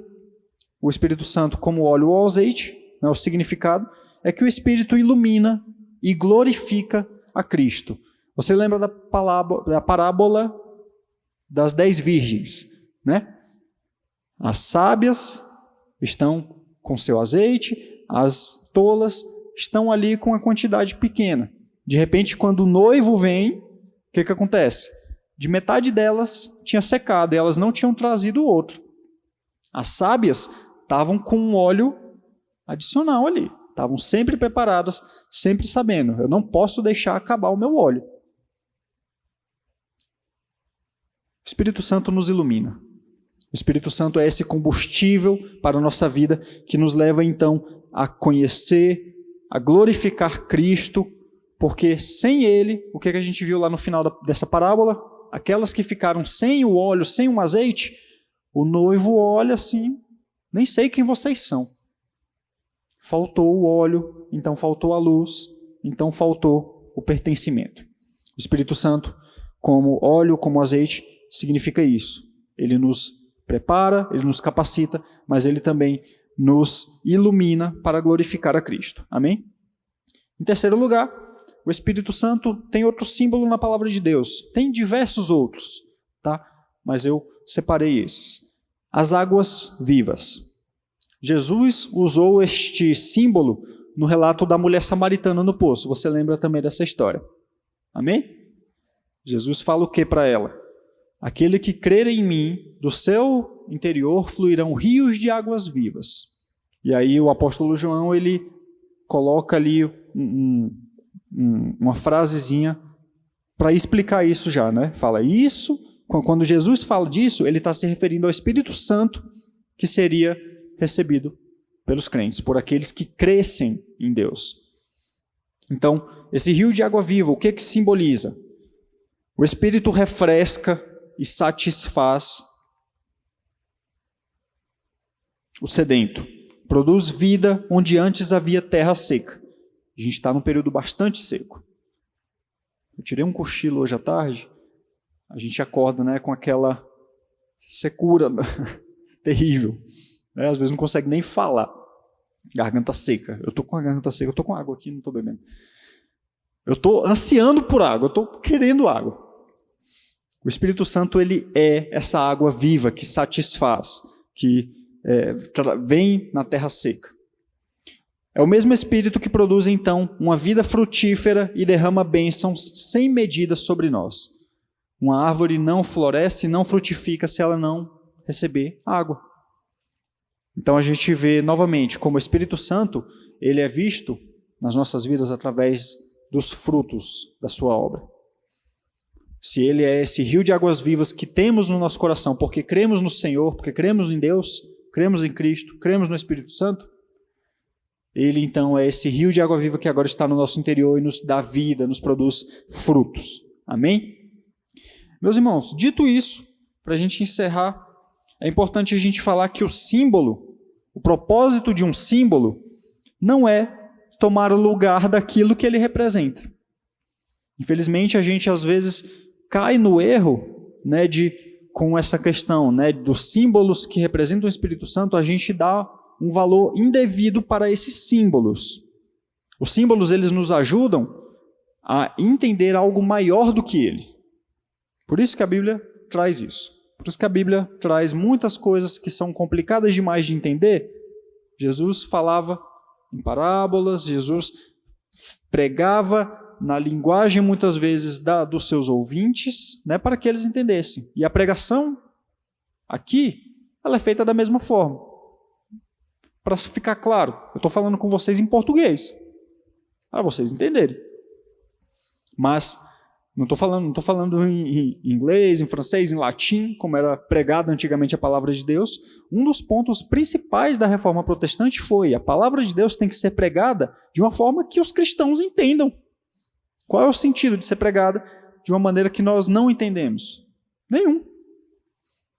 o Espírito Santo como óleo ou azeite, né, o significado, é que o Espírito ilumina e glorifica a Cristo. Você lembra da parábola das 10 virgens, né? As sábias estão com seu azeite, as tolas estão ali com a quantidade pequena. De repente, quando o noivo vem, o que acontece? De metade delas tinha secado e elas não tinham trazido o outro. As sábias estavam com um óleo adicional ali. Estavam sempre preparadas, sempre sabendo, eu não posso deixar acabar o meu óleo. O Espírito Santo nos ilumina. O Espírito Santo é esse combustível para a nossa vida que nos leva então a conhecer, a glorificar Cristo, porque sem Ele, o que a gente viu lá no final dessa parábola? Aquelas que ficaram sem o óleo, sem o azeite, o noivo olha assim, nem sei quem vocês são. Faltou o óleo, então faltou a luz, então faltou o pertencimento. O Espírito Santo, como óleo, como azeite, significa isso. Ele nos prepara, ele nos capacita, mas ele também nos ilumina para glorificar a Cristo. Amém? Em terceiro lugar, o Espírito Santo tem outro símbolo na palavra de Deus. Tem diversos outros, tá? Mas eu separei esses. As águas vivas. Jesus usou este símbolo no relato da mulher samaritana no poço. Você lembra também dessa história. Amém? Jesus fala o que para ela? Aquele que crer em mim, do seu interior fluirão rios de águas vivas. E aí o apóstolo João, ele coloca ali uma frasezinha para explicar isso já, né? Fala isso, quando Jesus fala disso, ele está se referindo ao Espírito Santo que seria recebido pelos crentes, por aqueles que crescem em Deus. Então, esse rio de água viva, o que simboliza? O Espírito refresca e satisfaz o sedento. Produz vida onde antes havia terra seca. A gente está num período bastante seco. Eu tirei um cochilo hoje à tarde, a gente acorda, né, com aquela secura terrível. Às vezes não consegue nem falar. Garganta seca. Eu estou com a garganta seca, eu estou com água aqui, não estou bebendo. Eu estou ansiando por água, eu estou querendo água. O Espírito Santo, ele é essa água viva que satisfaz, que vem na terra seca. É o mesmo Espírito que produz, então, uma vida frutífera e derrama bênçãos sem medida sobre nós. Uma árvore não floresce, não frutifica se ela não receber água. Então a gente vê novamente como o Espírito Santo, ele é visto nas nossas vidas através dos frutos da sua obra. Se ele é esse rio de águas vivas que temos no nosso coração, porque cremos no Senhor, porque cremos em Deus, cremos em Cristo, cremos no Espírito Santo, ele então é esse rio de água viva que agora está no nosso interior e nos dá vida, nos produz frutos. Amém? Meus irmãos, dito isso, para a gente encerrar, é importante a gente falar que o símbolo, o propósito de um símbolo, não é tomar o lugar daquilo que ele representa. Infelizmente, a gente às vezes cai no erro, né, com essa questão, né, dos símbolos que representam o Espírito Santo, a gente dá um valor indevido para esses símbolos. Os símbolos, eles nos ajudam a entender algo maior do que ele. Por isso que a Bíblia traz isso. Por isso que a Bíblia traz muitas coisas que são complicadas demais de entender. Jesus falava em parábolas, Jesus pregava na linguagem, muitas vezes, dos seus ouvintes, né, para que eles entendessem. E a pregação, aqui, ela é feita da mesma forma. Para ficar claro, eu estou falando com vocês em português, para vocês entenderem. Mas não estou falando em inglês, em francês, em latim, como era pregada antigamente a palavra de Deus. Um dos pontos principais da reforma protestante foi: a palavra de Deus tem que ser pregada de uma forma que os cristãos entendam. Qual é o sentido de ser pregada de uma maneira que nós não entendemos? Nenhum.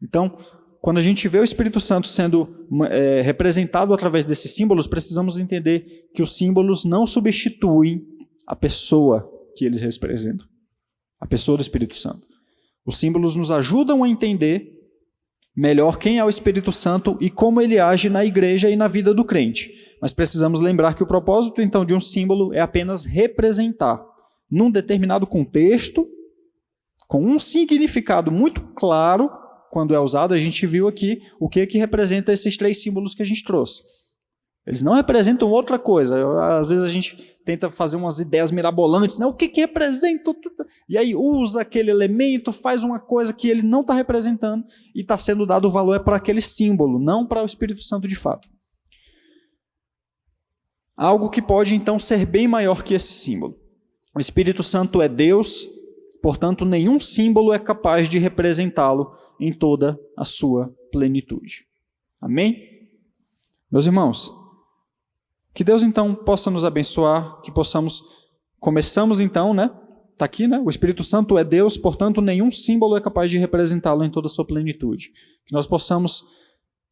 Então, quando a gente vê o Espírito Santo sendo representado através desses símbolos, precisamos entender que os símbolos não substituem a pessoa que eles representam. A pessoa do Espírito Santo. Os símbolos nos ajudam a entender melhor quem é o Espírito Santo e como ele age na igreja e na vida do crente. Mas precisamos lembrar que o propósito, então, de um símbolo é apenas representar, num determinado contexto, com um significado muito claro, quando é usado. A gente viu aqui o que representa esses 3 símbolos que a gente trouxe. Eles não representam outra coisa. Às vezes a gente tenta fazer umas ideias mirabolantes, né? O que representa? E aí usa aquele elemento, faz uma coisa que ele não está representando e está sendo dado o valor para aquele símbolo, não para o Espírito Santo de fato. Algo que pode então ser bem maior que esse símbolo. O Espírito Santo é Deus, portanto nenhum símbolo é capaz de representá-lo em toda a sua plenitude. Amém? Meus irmãos, que Deus então possa nos abençoar, que começamos então, né? Está aqui, né? O Espírito Santo é Deus, portanto nenhum símbolo é capaz de representá-lo em toda a sua plenitude. Que nós possamos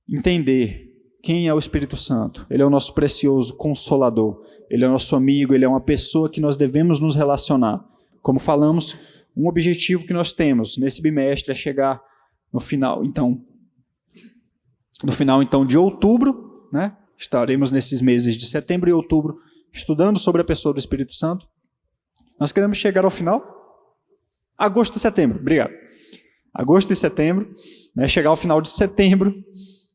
entender quem é o Espírito Santo. Ele é o nosso precioso Consolador. Ele é o nosso amigo, ele é uma pessoa que nós devemos nos relacionar. Como falamos, um objetivo que nós temos nesse bimestre é chegar no final, então, de outubro, né? Estaremos nesses meses de setembro e outubro estudando sobre a pessoa do Espírito Santo. Nós queremos chegar ao final, agosto e setembro, obrigado. Agosto e setembro, né? Chegar ao final de setembro,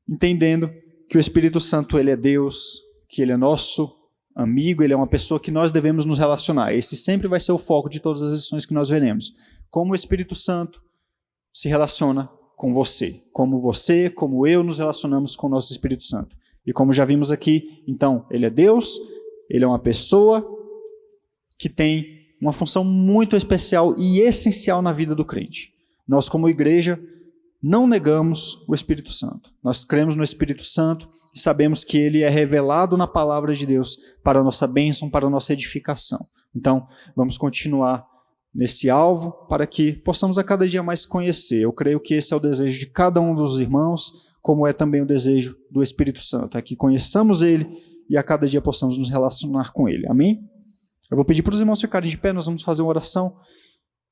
entendendo que o Espírito Santo, ele é Deus, que ele é nosso amigo, ele é uma pessoa que nós devemos nos relacionar. Esse sempre vai ser o foco de todas as lições que nós veremos. Como o Espírito Santo se relaciona com você, como eu nos relacionamos com o nosso Espírito Santo. E como já vimos aqui, então, ele é Deus, ele é uma pessoa que tem uma função muito especial e essencial na vida do crente. Nós, como igreja, não negamos o Espírito Santo. Nós cremos no Espírito Santo e sabemos que ele é revelado na palavra de Deus para a nossa bênção, para a nossa edificação. Então, vamos continuar nesse alvo para que possamos a cada dia mais conhecer. Eu creio que esse é o desejo de cada um dos irmãos, como é também o desejo do Espírito Santo, é que conheçamos ele e a cada dia possamos nos relacionar com ele. Amém? Eu vou pedir para os irmãos ficarem de pé, nós vamos fazer uma oração,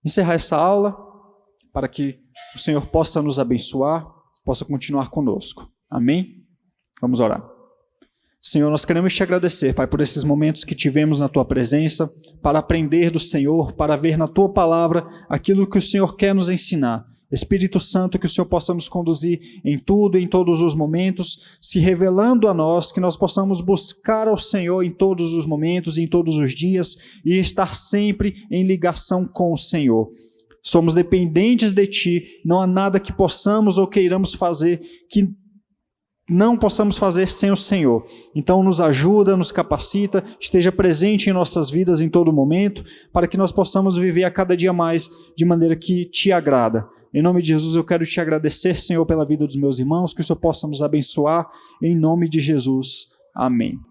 encerrar essa aula, para que o Senhor possa nos abençoar, possa continuar conosco. Amém? Vamos orar. Senhor, nós queremos te agradecer, Pai, por esses momentos que tivemos na Tua presença, para aprender do Senhor, para ver na Tua palavra aquilo que o Senhor quer nos ensinar. Espírito Santo, que o Senhor possa nos conduzir em tudo, em todos os momentos, se revelando a nós, que nós possamos buscar ao Senhor em todos os momentos, em todos os dias, e estar sempre em ligação com o Senhor. Somos dependentes de Ti, não há nada que possamos ou queiramos fazer que não possamos fazer sem o Senhor. Então nos ajuda, nos capacita, esteja presente em nossas vidas em todo momento, para que nós possamos viver a cada dia mais de maneira que Te agrada. Em nome de Jesus eu quero Te agradecer, Senhor, pela vida dos meus irmãos, que o Senhor possa nos abençoar, em nome de Jesus. Amém.